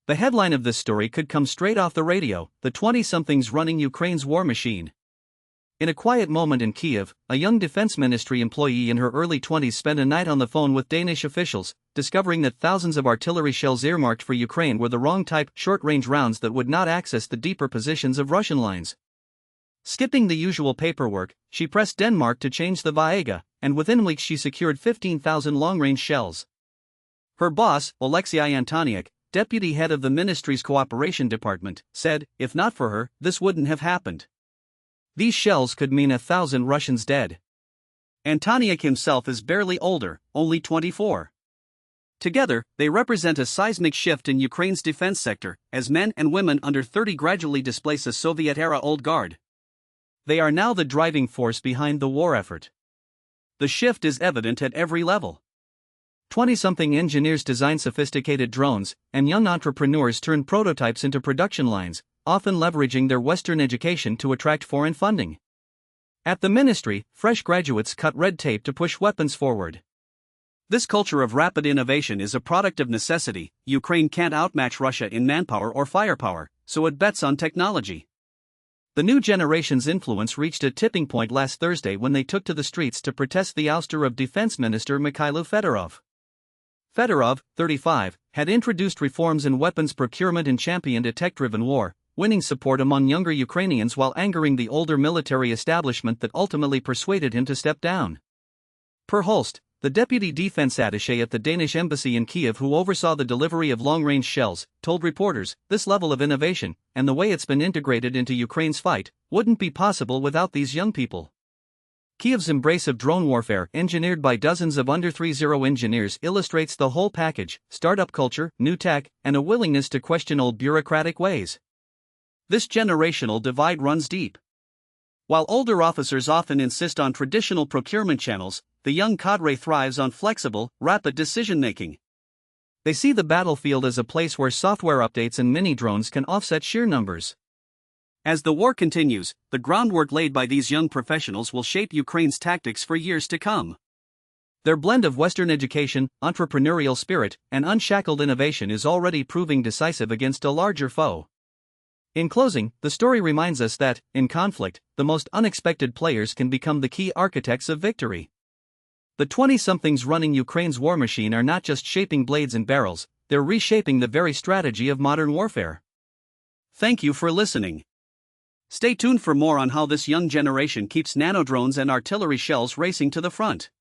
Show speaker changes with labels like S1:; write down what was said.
S1: The headline of this story could come straight off the radio: the 20-somethings running Ukraine's war machine. In a quiet moment in Kyiv, a young defense ministry employee in her early 20s spent a night on the phone with Danish officials, discovering that thousands of artillery shells earmarked for Ukraine were the wrong type, short-range rounds that would not access the deeper positions of Russian lines. Skipping the usual paperwork, she pressed Denmark to change the Viega, and within weeks she secured 15,000 long-range shells. Her boss, Oleksiy Antoniuk, deputy head of the ministry's cooperation department, said, "If not for her, this wouldn't have happened. These shells could mean 1,000 Russians dead." Antoniuk himself is barely older, only 24. Together, they represent a seismic shift in Ukraine's defense sector, as men and women under 30 gradually displace a Soviet-era old guard. They are now the driving force behind the war effort. The shift is evident at every level. 20-something engineers design sophisticated drones, and young entrepreneurs turn prototypes into production lines, often leveraging their Western education to attract foreign funding. At the ministry, fresh graduates cut red tape to push weapons forward. This culture of rapid innovation is a product of necessity. Ukraine can't outmatch Russia in manpower or firepower, so it bets on technology. The new generation's influence reached a tipping point last Thursday when they took to the streets to protest the ouster of Defense Minister Mikhailo Fedorov. Fedorov, 35, had introduced reforms in weapons procurement and championed a tech-driven war, winning support among younger Ukrainians while angering the older military establishment that ultimately persuaded him to step down. Per Holst, the deputy defense attaché at the Danish embassy in Kyiv who oversaw the delivery of long-range shells, told reporters, "This level of innovation, and the way it's been integrated into Ukraine's fight, wouldn't be possible without these young people." Kyiv's embrace of drone warfare, engineered by dozens of under-30 engineers, illustrates the whole package: startup culture, new tech, and a willingness to question old bureaucratic ways. This generational divide runs deep. While older officers often insist on traditional procurement channels, the young cadre thrives on flexible, rapid decision-making. They see the battlefield as a place where software updates and mini-drones can offset sheer numbers. As the war continues, the groundwork laid by these young professionals will shape Ukraine's tactics for years to come. Their blend of Western education, entrepreneurial spirit, and unshackled innovation is already proving decisive against a larger foe. In closing, the story reminds us that, in conflict, the most unexpected players can become the key architects of victory. The 20-somethings running Ukraine's war machine are not just shaping blades and barrels, they're reshaping the very strategy of modern warfare. Thank you for listening. Stay tuned for more on how this young generation keeps nanodrones and artillery shells racing to the front.